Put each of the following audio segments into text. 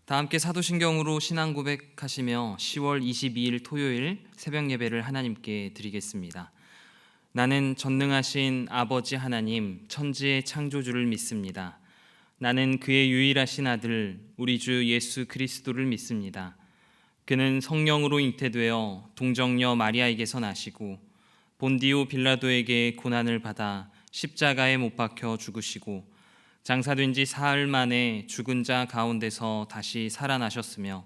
다 함께 사도신경으로 신앙 고백하시며 10월 22일 토요일 새벽 예배를 하나님께 드리겠습니다. 나는 전능하신 아버지 하나님 천지의 창조주를 믿습니다. 나는 그의 유일하신 아들 우리 주 예수 그리스도를 믿습니다. 그는 성령으로 잉태되어 동정녀 마리아에게서 나시고 본디오 빌라도에게 고난을 받아 십자가에 못 박혀 죽으시고 장사된 지 사흘 만에 죽은 자 가운데서 다시 살아나셨으며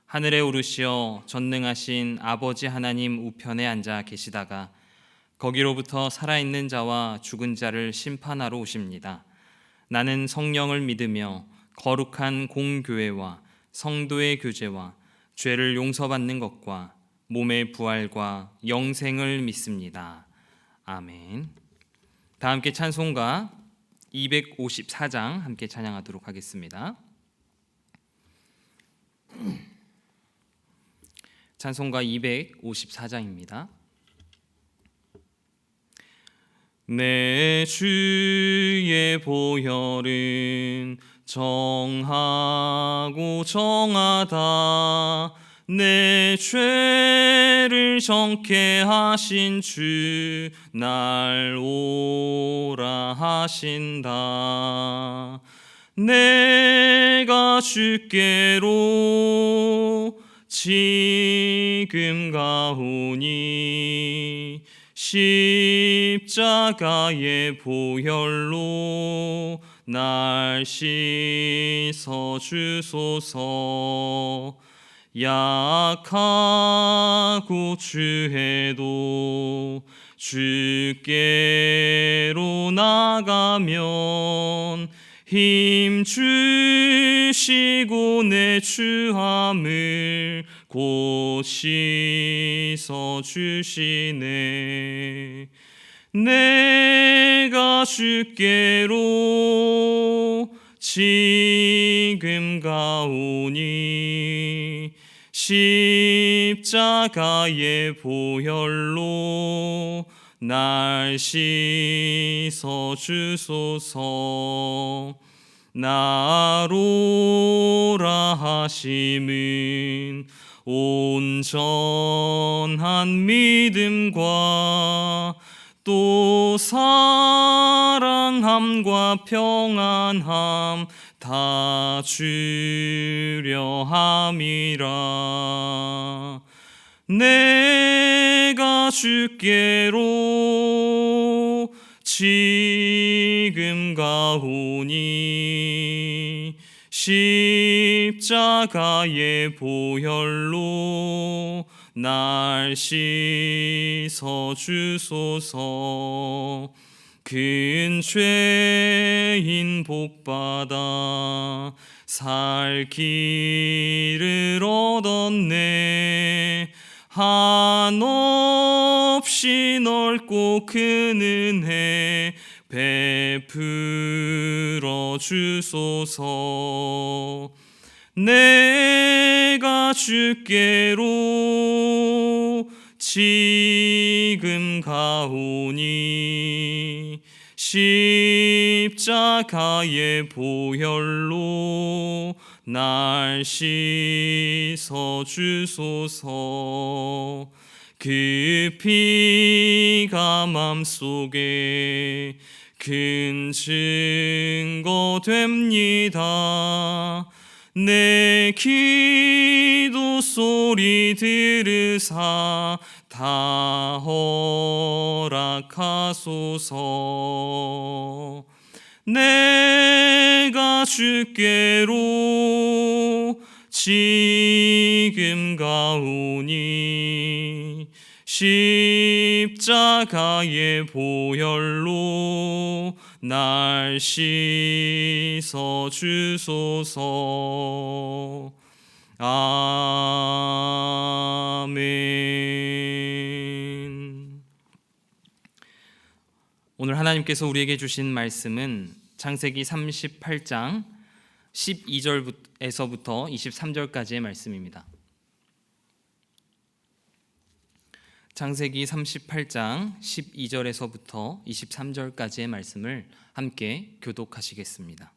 하늘에 오르시어 전능하신 아버지 하나님 우편에 앉아 계시다가 거기로부터 살아있는 자와 죽은 자를 심판하러 오십니다. 나는 성령을 믿으며 거룩한 공교회와 성도의 교제와 죄를 용서받는 것과 몸의 부활과 영생을 믿습니다. 아멘. 다 함께 찬송가 254장 함께 찬양하도록 하겠습니다. 찬송가 254장입니다. 내 주의 보혈은 정하고 정하다. 내 죄를 정케 하신 주 날 오라 하신다. 내가 주께로 지금 가오니 십자가의 보혈로 날 씻어 주소서. 약하고 추해도 주께로 나가면 힘 주시고 내 추함을 곧 씻어 주시네. 내가 주께로 지금 가오니 십자가의 보혈로 날 씻어 주소서. 나로라 하심은 온전한 믿음과 또 사랑함과 평안함 다 주려 함이라. 내가 주께로 지금 가오니 십자가의 보혈로 날 씻어 주소서. 큰 죄인 복받아 살 길을 얻었네. 한없이 넓고 큰 은혜 베풀어 주소서. 내가 주께로 지금 가오니 십자가의 보혈로 날 씻어 주소서. 그 피가 맘속에 큰 증거 됩니다. 내 기도 소리 들으사 다 허락하소서. 내가 주께로 지금 가오니 십자가의 보혈로 날 씻어 주소서. 아멘. 오늘 하나님께서 우리에게 주신 말씀은 창세기 38장 12절에서부터 23절까지의 말씀입니다. 창세기 38장 12절에서부터 23절까지의 말씀을 함께 교독하시겠습니다.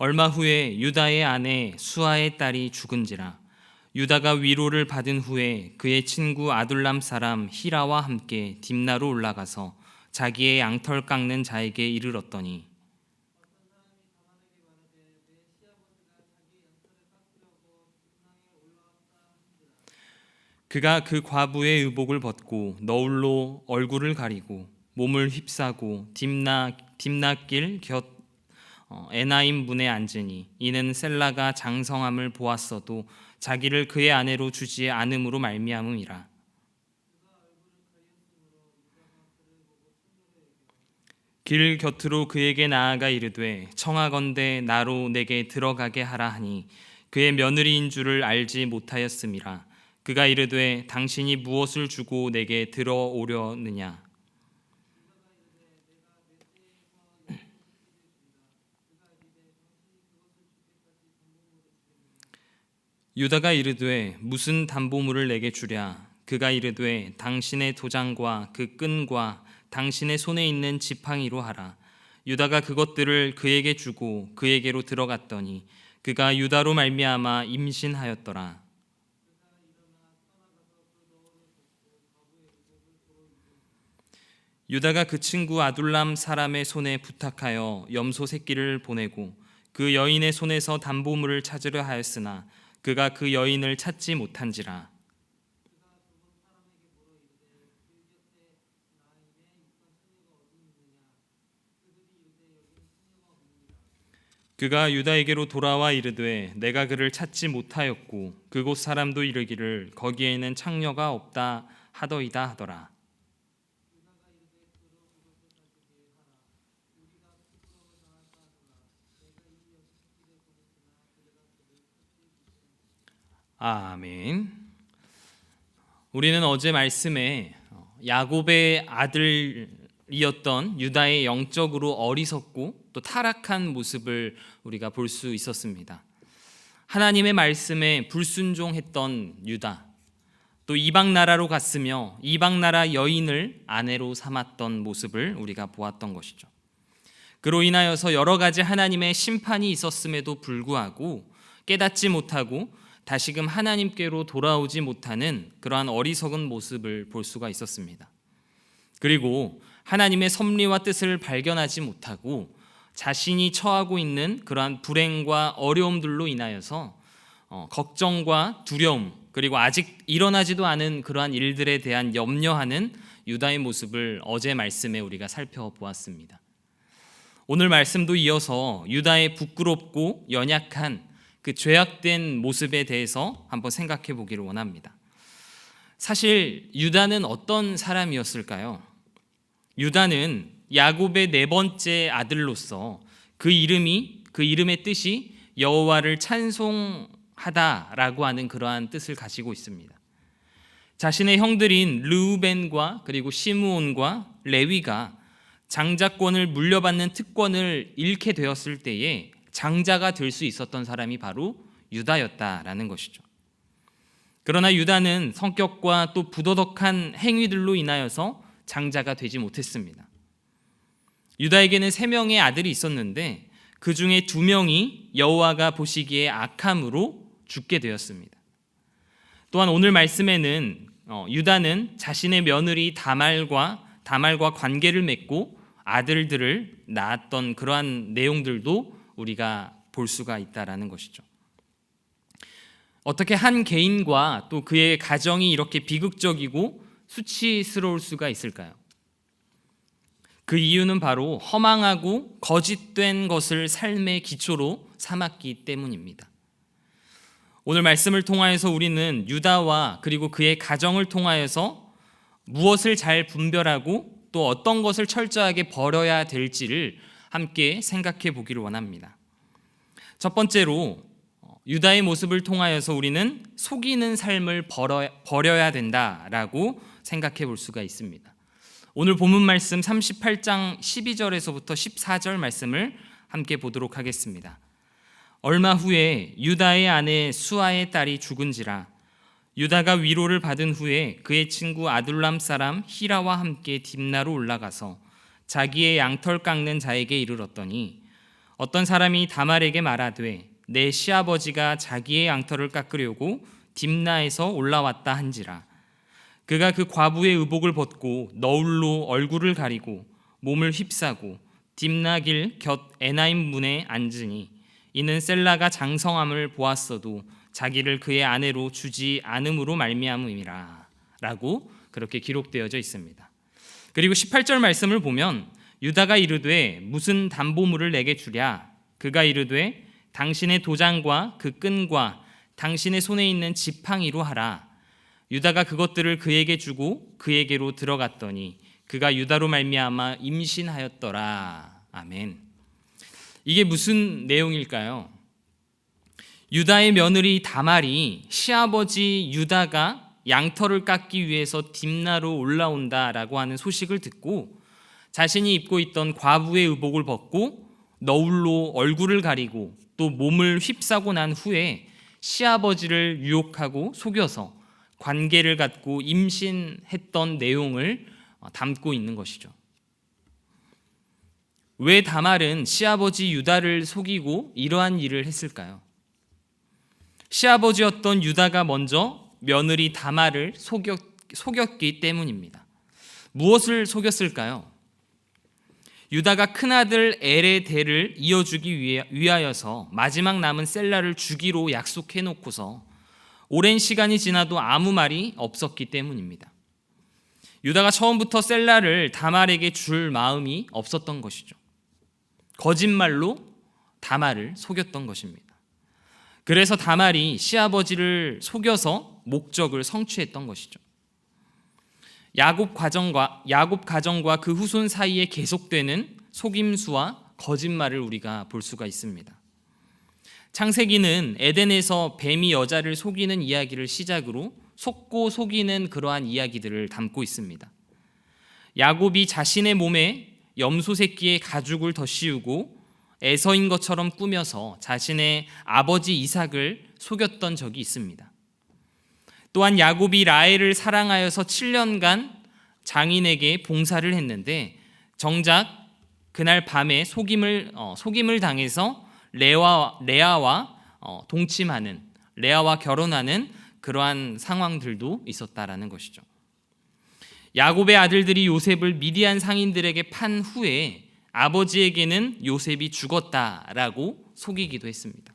얼마 후에 유다의 아내 수아의 딸이 죽은지라. 유다가 위로를 받은 후에 그의 친구 아둘람 사람 히라와 함께 딥나로 올라가서 자기의 양털 깎는 자에게 이르렀더니 그가 그 과부의 의복을 벗고 너울로 얼굴을 가리고 몸을 휩싸고 딥나길 곁 에나임 문에 앉으니 이는 셀라가 장성함을 보았어도 자기를 그의 아내로 주지 않음으로 말미암음이라. 길 곁으로 그에게 나아가 이르되 청하건대 나로 내게 들어가게 하라 하니 그의 며느리인 줄을 알지 못하였음이라. 그가 이르되 당신이 무엇을 주고 내게 들어오려느냐. 유다가 이르되 무슨 담보물을 내게 주랴. 그가 이르되 당신의 도장과 그 끈과 당신의 손에 있는 지팡이로 하라. 유다가 그것들을 그에게 주고 그에게로 들어갔더니 그가 유다로 말미암아 임신하였더라. 유다가 그 친구 아둘람 사람의 손에 부탁하여 염소 새끼를 보내고 그 여인의 손에서 담보물을 찾으려 하였으나 그가 그 여인을 찾지 못한지라. 그가 유다에게로 돌아와 이르되 내가 그를 찾지 못하였고 그곳 사람도 이르기를 거기에는 창녀가 없다 하더이다 하더라. 아멘. 우리는 어제 말씀에 야곱의 아들이었던 유다의 영적으로 어리석고 또 타락한 모습을 우리가 볼 수 있었습니다. 하나님의 말씀에 불순종했던 유다, 또 이방 나라로 갔으며 이방 나라 여인을 아내로 삼았던 모습을 우리가 보았던 것이죠. 그로 인하여서 여러 가지 하나님의 심판이 있었음에도 불구하고 깨닫지 못하고 다시금 하나님께로 돌아오지 못하는 그러한 어리석은 모습을 볼 수가 있었습니다. 그리고 하나님의 섭리와 뜻을 발견하지 못하고 자신이 처하고 있는 그러한 불행과 어려움들로 인하여서 걱정과 두려움, 그리고 아직 일어나지도 않은 그러한 일들에 대한 염려하는 유다의 모습을 어제 말씀에 우리가 살펴보았습니다. 오늘 말씀도 이어서 유다의 부끄럽고 연약한 그 죄악된 모습에 대해서 한번 생각해 보기를 원합니다. 사실 유다는 어떤 사람이었을까요? 유다는 야곱의 네 번째 아들로서 그 이름의 뜻이 여호와를 찬송하다라고 하는 그러한 뜻을 가지고 있습니다. 자신의 형들인 르우벤과 그리고 시므온과 레위가 장자권을 물려받는 특권을 잃게 되었을 때에 장자가 될 수 있었던 사람이 바로 유다였다라는 것이죠. 그러나 유다는 성격과 또 부도덕한 행위들로 인하여서 장자가 되지 못했습니다. 유다에게는 3명의 아들이 있었는데 그 중에 2명이 여호와가 보시기에 악함으로 죽게 되었습니다. 또한 오늘 말씀에는 유다는 자신의 며느리 다말과 관계를 맺고 아들들을 낳았던 그러한 내용들도 우리가 볼 수가 있다라는 것이죠. 어떻게 한 개인과 또 그의 가정이 이렇게 비극적이고 수치스러울 수가 있을까요? 그 이유는 바로 허망하고 거짓된 것을 삶의 기초로 삼았기 때문입니다. 오늘 말씀을 통하여서 우리는 유다와 그리고 그의 가정을 통하여서 무엇을 잘 분별하고 또 어떤 것을 철저하게 버려야 될지를 함께 생각해 보기를 원합니다. 첫 번째로 유다의 모습을 통하여서 우리는 속이는 삶을 버려야 된다라고 생각해 볼 수가 있습니다. 오늘 본문 말씀 38장 12절에서부터 14절 말씀을 함께 보도록 하겠습니다. 얼마 후에 유다의 아내 수아의 딸이 죽은지라. 유다가 위로를 받은 후에 그의 친구 아둘람 사람 히라와 함께 딥나로 올라가서 자기의 양털 깎는 자에게 이르렀더니 어떤 사람이 다말에게 말하되 내 시아버지가 자기의 양털을 깎으려고 딥나에서 올라왔다 한지라. 그가 그 과부의 의복을 벗고 너울로 얼굴을 가리고 몸을 휩싸고 딥나 길 곁 에나임 문에 앉으니 이는 셀라가 장성함을 보았어도 자기를 그의 아내로 주지 않음으로 말미암음이라 라고 그렇게 기록되어져 있습니다. 그리고 18절 말씀을 보면 유다가 이르되 무슨 담보물을 내게 주랴. 그가 이르되 당신의 도장과 그 끈과 당신의 손에 있는 지팡이로 하라. 유다가 그것들을 그에게 주고 그에게로 들어갔더니 그가 유다로 말미암아 임신하였더라. 아멘. 이게 무슨 내용일까요? 유다의 며느리 다말이 시아버지 유다가 양털을 깎기 위해서 딥나로 올라온다라고 하는 소식을 듣고 자신이 입고 있던 과부의 의복을 벗고 너울로 얼굴을 가리고 또 몸을 휩싸고 난 후에 시아버지를 유혹하고 속여서 관계를 갖고 임신했던 내용을 담고 있는 것이죠. 왜 다말은 시아버지 유다를 속이고 이러한 일을 했을까요? 시아버지였던 유다가 먼저 며느리 다말을 속였기 때문입니다. 무엇을 속였을까요? 유다가 큰아들 엘의 대를 이어주기 위하여서 마지막 남은 셀라를 주기로 약속해놓고서 오랜 시간이 지나도 아무 말이 없었기 때문입니다. 유다가 처음부터 셀라를 다말에게 줄 마음이 없었던 것이죠. 거짓말로 다말을 속였던 것입니다. 그래서 다말이 시아버지를 속여서 목적을 성취했던 것이죠. 야곱 가정과 그 후손 사이에 계속되는 속임수와 거짓말을 우리가 볼 수가 있습니다. 창세기는 에덴에서 뱀이 여자를 속이는 이야기를 시작으로 속고 속이는 그러한 이야기들을 담고 있습니다. 야곱이 자신의 몸에 염소 새끼의 가죽을 덧씌우고 에서인 것처럼 꾸며서 자신의 아버지 이삭을 속였던 적이 있습니다. 또한 야곱이 라헬을 사랑하여서 7년간 장인에게 봉사를 했는데 정작 그날 밤에 속임을 당해서 레아와 동침하는, 레아와 결혼하는 그러한 상황들도 있었다라는 것이죠. 야곱의 아들들이 요셉을 미디안 상인들에게 판 후에 아버지에게는 요셉이 죽었다라고 속이기도 했습니다.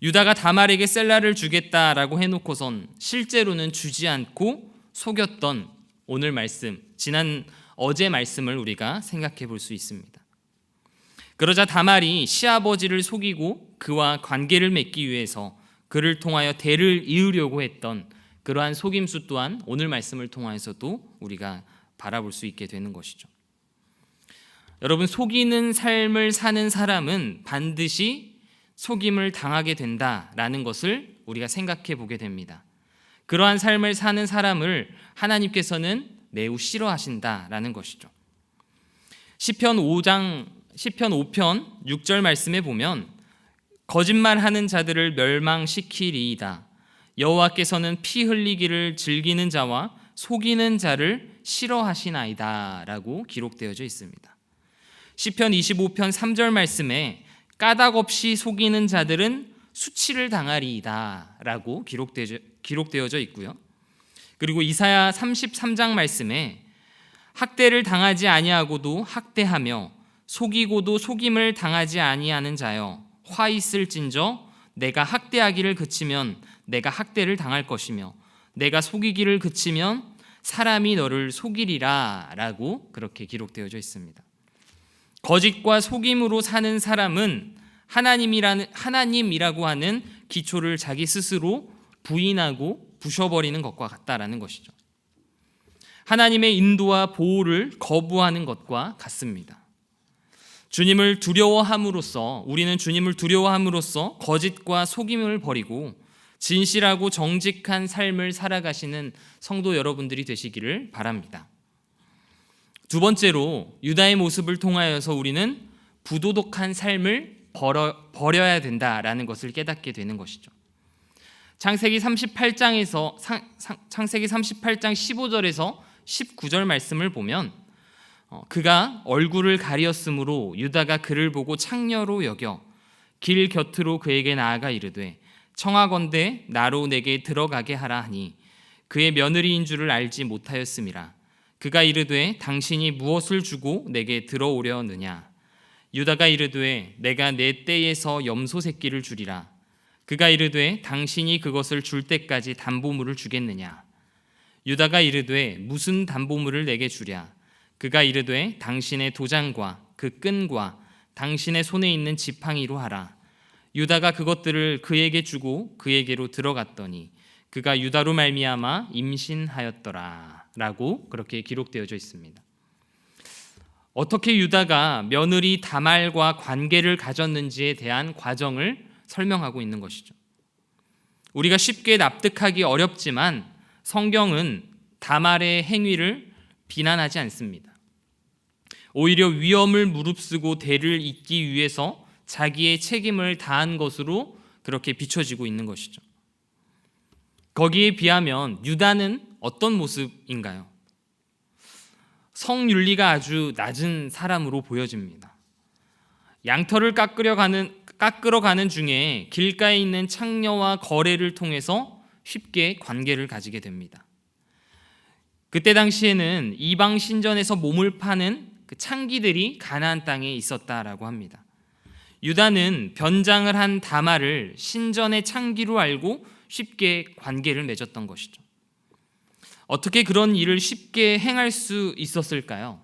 유다가 다말에게 셀라를 주겠다라고 해놓고선 실제로는 주지 않고 속였던 오늘 말씀, 어제 말씀을 우리가 생각해 볼 수 있습니다. 그러자 다말이 시아버지를 속이고 그와 관계를 맺기 위해서 그를 통하여 대를 이으려고 했던 그러한 속임수 또한 오늘 말씀을 통해서도 우리가 바라볼 수 있게 되는 것이죠. 여러분, 속이는 삶을 사는 사람은 반드시 속임을 당하게 된다라는 것을 우리가 생각해 보게 됩니다. 그러한 삶을 사는 사람을 하나님께서는 매우 싫어하신다라는 것이죠. 시편 5편 6절 말씀에 보면 거짓말하는 자들을 멸망시키리이다. 여호와께서는 피 흘리기를 즐기는 자와 속이는 자를 싫어하시나이다 라고 기록되어져 있습니다. 시편 25편 3절 말씀에 까닭 없이 속이는 자들은 수치를 당하리이다 라고 기록되어져 있고요. 그리고 이사야 33장 말씀에 학대를 당하지 아니하고도 학대하며 속이고도 속임을 당하지 아니하는 자여 화 있을진저 내가 학대하기를 그치면 내가 학대를 당할 것이며 내가 속이기를 그치면 사람이 너를 속이리라 라고 그렇게 기록되어져 있습니다. 거짓과 속임으로 사는 사람은 하나님이라고 하는 기초를 자기 스스로 부인하고 부셔버리는 것과 같다라는 것이죠. 하나님의 인도와 보호를 거부하는 것과 같습니다. 우리는 주님을 두려워함으로써 거짓과 속임을 버리고 진실하고 정직한 삶을 살아가시는 성도 여러분들이 되시기를 바랍니다. 두 번째로 유다의 모습을 통하여서 우리는 부도덕한 삶을 버려야 된다라는 것을 깨닫게 되는 것이죠. 창세기 38장 15절에서 19절 말씀을 보면 그가 얼굴을 가리었으므로 유다가 그를 보고 창녀로 여겨 길 곁으로 그에게 나아가 이르되 청하건대 나로 내게 들어가게 하라 하니 그의 며느리인 줄을 알지 못하였음이라. 그가 이르되 당신이 무엇을 주고 내게 들어오려느냐. 유다가 이르되 내가 내 떼에서 염소 새끼를 주리라. 그가 이르되 당신이 그것을 줄 때까지 담보물을 주겠느냐. 유다가 이르되 무슨 담보물을 내게 주랴. 그가 이르되 당신의 도장과 그 끈과 당신의 손에 있는 지팡이로 하라. 유다가 그것들을 그에게 주고 그에게로 들어갔더니 그가 유다로 말미암아 임신하였더라 라고 그렇게 기록되어져 있습니다. 어떻게 유다가 며느리 다말과 관계를 가졌는지에 대한 과정을 설명하고 있는 것이죠. 우리가 쉽게 납득하기 어렵지만 성경은 다말의 행위를 비난하지 않습니다. 오히려 위험을 무릅쓰고 대를 잇기 위해서 자기의 책임을 다한 것으로 그렇게 비춰지고 있는 것이죠. 거기에 비하면 유다는 어떤 모습인가요? 성윤리가 아주 낮은 사람으로 보여집니다. 양털을 깎으러 가는 중에 길가에 있는 창녀와 거래를 통해서 쉽게 관계를 가지게 됩니다. 그때 당시에는 이방 신전에서 몸을 파는 그 창기들이 가나안 땅에 있었다라고 합니다. 유다는 변장을 한 다말을 신전의 창기로 알고 쉽게 관계를 맺었던 것이죠. 어떻게 그런 일을 쉽게 행할 수 있었을까요?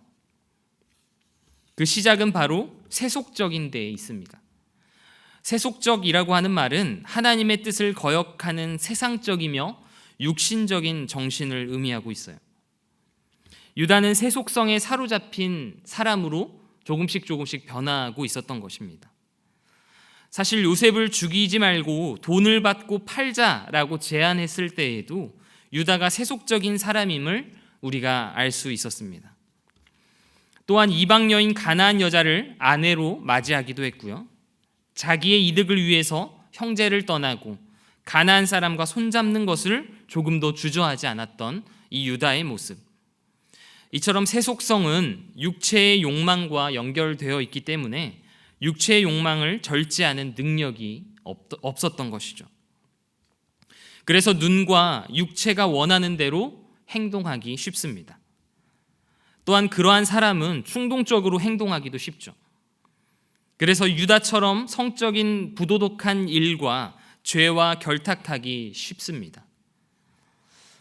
그 시작은 바로 세속적인 데에 있습니다. 세속적이라고 하는 말은 하나님의 뜻을 거역하는 세상적이며 육신적인 정신을 의미하고 있어요. 유다는 세속성에 사로잡힌 사람으로 조금씩 변화하고 있었던 것입니다. 사실 요셉을 죽이지 말고 돈을 받고 팔자라고 제안했을 때에도 유다가 세속적인 사람임을 우리가 알 수 있었습니다. 또한 이방 여인 가나안 여자를 아내로 맞이하기도 했고요. 자기의 이득을 위해서 형제를 떠나고 가나안 사람과 손잡는 것을 조금도 주저하지 않았던 이 유다의 모습. 이처럼 세속성은 육체의 욕망과 연결되어 있기 때문에 육체의 욕망을 절제하는 능력이 없었던 것이죠. 그래서 눈과 육체가 원하는 대로 행동하기 쉽습니다. 또한 그러한 사람은 충동적으로 행동하기도 쉽죠. 그래서 유다처럼 성적인 부도덕한 일과 죄와 결탁하기 쉽습니다.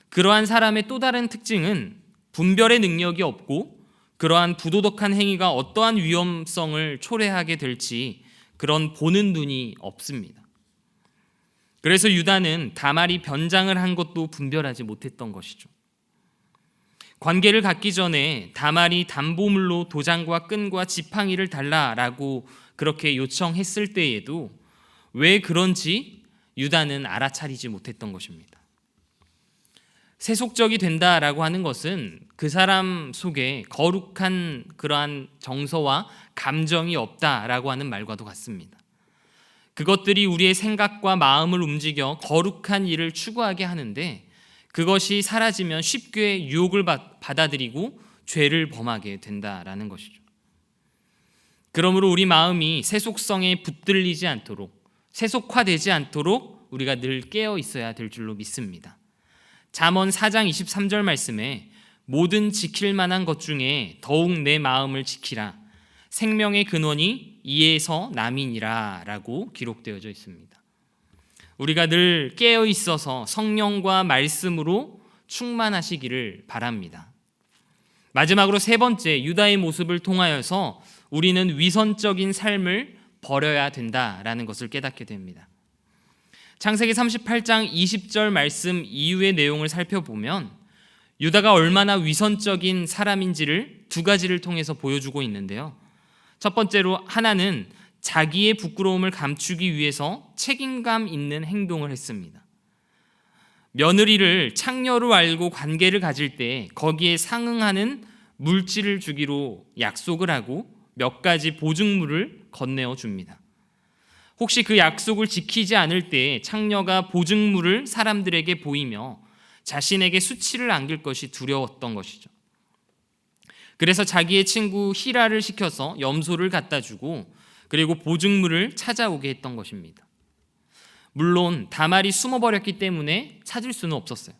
그러한 사람의 또 다른 특징은 분별의 능력이 없고 그러한 부도덕한 행위가 어떠한 위험성을 초래하게 될지 그런 보는 눈이 없습니다. 그래서 유다는 다말이 변장을 한 것도 분별하지 못했던 것이죠. 관계를 갖기 전에 다말이 담보물로 도장과 끈과 지팡이를 달라라고 그렇게 요청했을 때에도 왜 그런지 유다는 알아차리지 못했던 것입니다. 세속적이 된다라고 하는 것은 그 사람 속에 거룩한 그러한 정서와 감정이 없다라고 하는 말과도 같습니다. 그것들이 우리의 생각과 마음을 움직여 거룩한 일을 추구하게 하는데 그것이 사라지면 쉽게 유혹을 받아들이고 죄를 범하게 된다라는 것이죠. 그러므로 우리 마음이 세속성에 붙들리지 않도록 세속화되지 않도록 우리가 늘 깨어 있어야 될 줄로 믿습니다. 잠언 4장 23절 말씀에 모든 지킬 만한 것 중에 더욱 내 마음을 지키라. 생명의 근원이 이에서 남이니라 라고 기록되어져 있습니다. 우리가 늘 깨어 있어서 성령과 말씀으로 충만하시기를 바랍니다. 마지막으로 세 번째, 유다의 모습을 통하여서 우리는 위선적인 삶을 버려야 된다라는 것을 깨닫게 됩니다. 창세기 38장 20절 말씀 이후의 내용을 살펴보면 유다가 얼마나 위선적인 사람인지를 두 가지를 통해서 보여주고 있는데요. 첫 번째로 하나는 자기의 부끄러움을 감추기 위해서 책임감 있는 행동을 했습니다. 며느리를 창녀로 알고 관계를 가질 때 거기에 상응하는 물질을 주기로 약속을 하고 몇 가지 보증물을 건네어 줍니다. 혹시 그 약속을 지키지 않을 때 창녀가 보증물을 사람들에게 보이며 자신에게 수치를 안길 것이 두려웠던 것이죠. 그래서 자기의 친구 히라를 시켜서 염소를 갖다 주고 그리고 보증물을 찾아오게 했던 것입니다. 물론 다말이 숨어버렸기 때문에 찾을 수는 없었어요.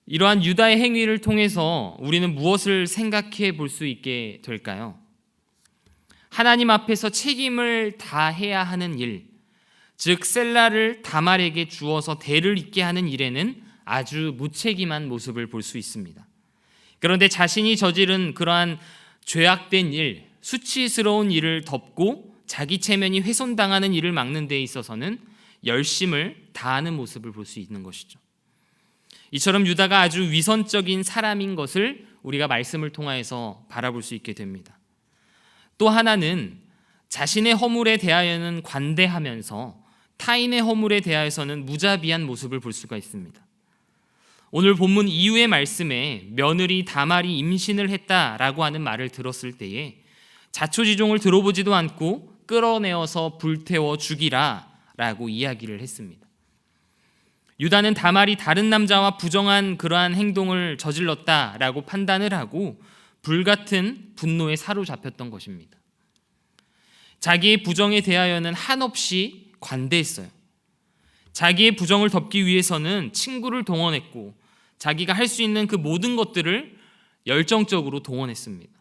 이러한 유다의 행위를 통해서 우리는 무엇을 생각해 볼 수 있게 될까요? 하나님 앞에서 책임을 다해야 하는 일, 즉 셀라를 다말에게 주어서 대를 잇게 하는 일에는 아주 무책임한 모습을 볼 수 있습니다. 그런데 자신이 저지른 그러한 죄악된 일, 수치스러운 일을 덮고 자기 체면이 훼손당하는 일을 막는 데 있어서는 열심을 다하는 모습을 볼 수 있는 것이죠. 이처럼 유다가 아주 위선적인 사람인 것을 우리가 말씀을 통하여서 바라볼 수 있게 됩니다. 또 하나는 자신의 허물에 대하여는 관대하면서 타인의 허물에 대하여서는 무자비한 모습을 볼 수가 있습니다. 오늘 본문 이후의 말씀에 며느리 다말이 임신을 했다라고 하는 말을 들었을 때에 자초지종을 들어보지도 않고 끌어내어서 불태워 죽이라 라고 이야기를 했습니다. 유다는 다말이 다른 남자와 부정한 그러한 행동을 저질렀다라고 판단을 하고 불같은 분노에 사로잡혔던 것입니다. 자기의 부정에 대하여는 한없이 관대했어요. 자기의 부정을 덮기 위해서는 친구를 동원했고 자기가 할 수 있는 그 모든 것들을 열정적으로 동원했습니다.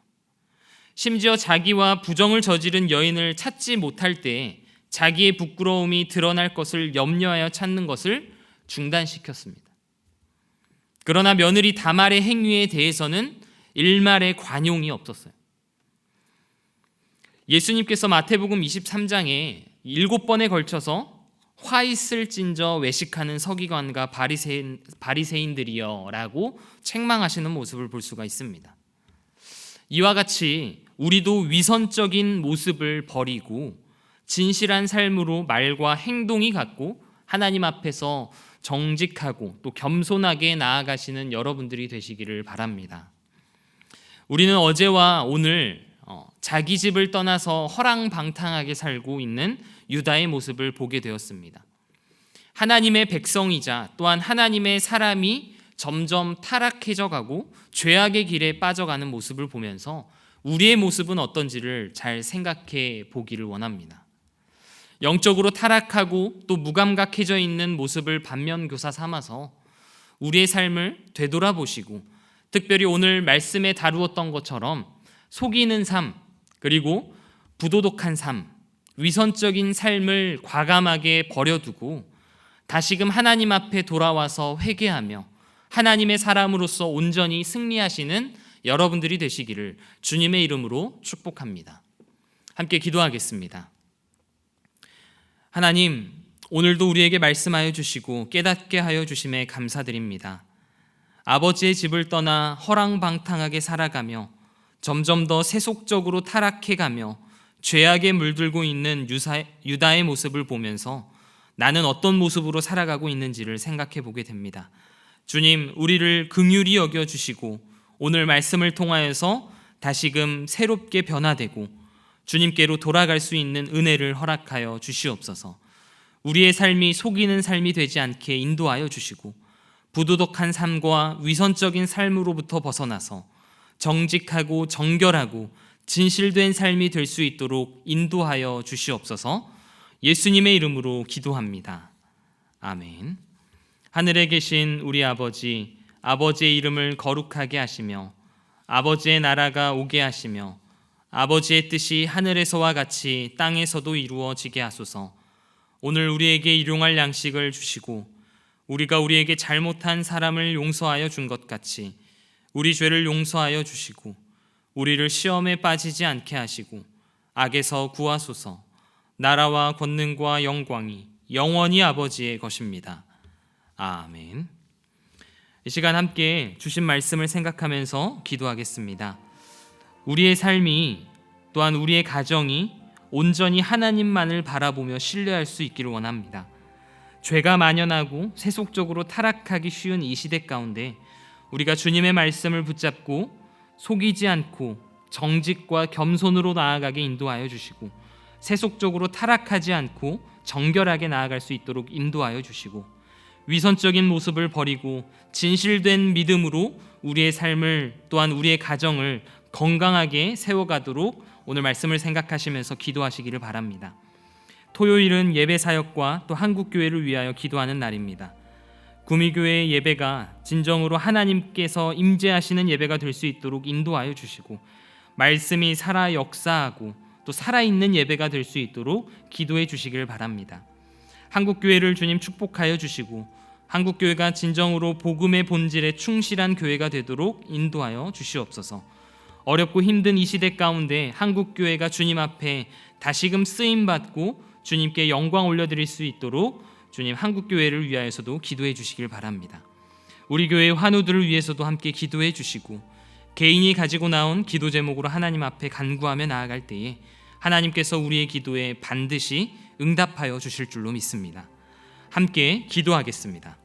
심지어 자기와 부정을 저지른 여인을 찾지 못할 때 자기의 부끄러움이 드러날 것을 염려하여 찾는 것을 중단시켰습니다. 그러나 며느리 다말의 행위에 대해서는 일말의 관용이 없었어요. 예수님께서 마태복음 23장에 7번에 걸쳐서 화 있을진저 외식하는 서기관과 바리새인들이여 라고 책망하시는 모습을 볼 수가 있습니다. 이와 같이 우리도 위선적인 모습을 버리고 진실한 삶으로 말과 행동이 같고 하나님 앞에서 정직하고 또 겸손하게 나아가시는 여러분들이 되시기를 바랍니다. 우리는 어제와 오늘 자기 집을 떠나서 허랑방탕하게 살고 있는 유다의 모습을 보게 되었습니다. 하나님의 백성이자 또한 하나님의 사람이 점점 타락해져 가고 죄악의 길에 빠져가는 모습을 보면서 우리의 모습은 어떤지를 잘 생각해 보기를 원합니다. 영적으로 타락하고 또 무감각해져 있는 모습을 반면교사 삼아서 우리의 삶을 되돌아보시고 특별히 오늘 말씀에 다루었던 것처럼 속이는 삶 그리고 부도덕한 삶, 위선적인 삶을 과감하게 버려두고 다시금 하나님 앞에 돌아와서 회개하며 하나님의 사람으로서 온전히 승리하시는 여러분들이 되시기를 주님의 이름으로 축복합니다. 함께 기도하겠습니다. 하나님, 오늘도 우리에게 말씀하여 주시고 깨닫게 하여 주심에 감사드립니다. 아버지의 집을 떠나 허랑방탕하게 살아가며 점점 더 세속적으로 타락해가며 죄악에 물들고 있는 유다의 모습을 보면서 나는 어떤 모습으로 살아가고 있는지를 생각해 보게 됩니다. 주님, 우리를 긍휼히 여겨주시고 오늘 말씀을 통하여서 다시금 새롭게 변화되고 주님께로 돌아갈 수 있는 은혜를 허락하여 주시옵소서. 우리의 삶이 속이는 삶이 되지 않게 인도하여 주시고 부도덕한 삶과 위선적인 삶으로부터 벗어나서 정직하고 정결하고 진실된 삶이 될 수 있도록 인도하여 주시옵소서. 예수님의 이름으로 기도합니다. 아멘. 하늘에 계신 우리 아버지, 아버지의 이름을 거룩하게 하시며 아버지의 나라가 오게 하시며 아버지의 뜻이 하늘에서와 같이 땅에서도 이루어지게 하소서. 오늘 우리에게 일용할 양식을 주시고 우리가 우리에게 잘못한 사람을 용서하여 준 것 같이 우리 죄를 용서하여 주시고 우리를 시험에 빠지지 않게 하시고 악에서 구하소서. 나라와 권능과 영광이 영원히 아버지의 것입니다. 아멘. 이 시간 함께 주신 말씀을 생각하면서 기도하겠습니다. 우리의 삶이 또한 우리의 가정이 온전히 하나님만을 바라보며 신뢰할 수 있기를 원합니다. 죄가 만연하고 세속적으로 타락하기 쉬운 이 시대 가운데 우리가 주님의 말씀을 붙잡고 속이지 않고 정직과 겸손으로 나아가게 인도하여 주시고 세속적으로 타락하지 않고 정결하게 나아갈 수 있도록 인도하여 주시고 위선적인 모습을 버리고 진실된 믿음으로 우리의 삶을 또한 우리의 가정을 건강하게 세워가도록 오늘 말씀을 생각하시면서 기도하시기를 바랍니다. 토요일은 예배 사역과 또 한국교회를 위하여 기도하는 날입니다. 구미교회의 예배가 진정으로 하나님께서 임재하시는 예배가 될 수 있도록 인도하여 주시고 말씀이 살아 역사하고 또 살아있는 예배가 될 수 있도록 기도해 주시길 바랍니다. 한국교회를 주님 축복하여 주시고 한국교회가 진정으로 복음의 본질에 충실한 교회가 되도록 인도하여 주시옵소서. 어렵고 힘든 이 시대 가운데 한국교회가 주님 앞에 다시금 쓰임받고 주님께 영광 올려드릴 수 있도록 주님 한국교회를 위하여서도 기도해 주시길 바랍니다. 우리 교회의 환우들을 위해서도 함께 기도해 주시고 개인이 가지고 나온 기도 제목으로 하나님 앞에 간구하며 나아갈 때에 하나님께서 우리의 기도에 반드시 응답하여 주실 줄로 믿습니다. 함께 기도하겠습니다.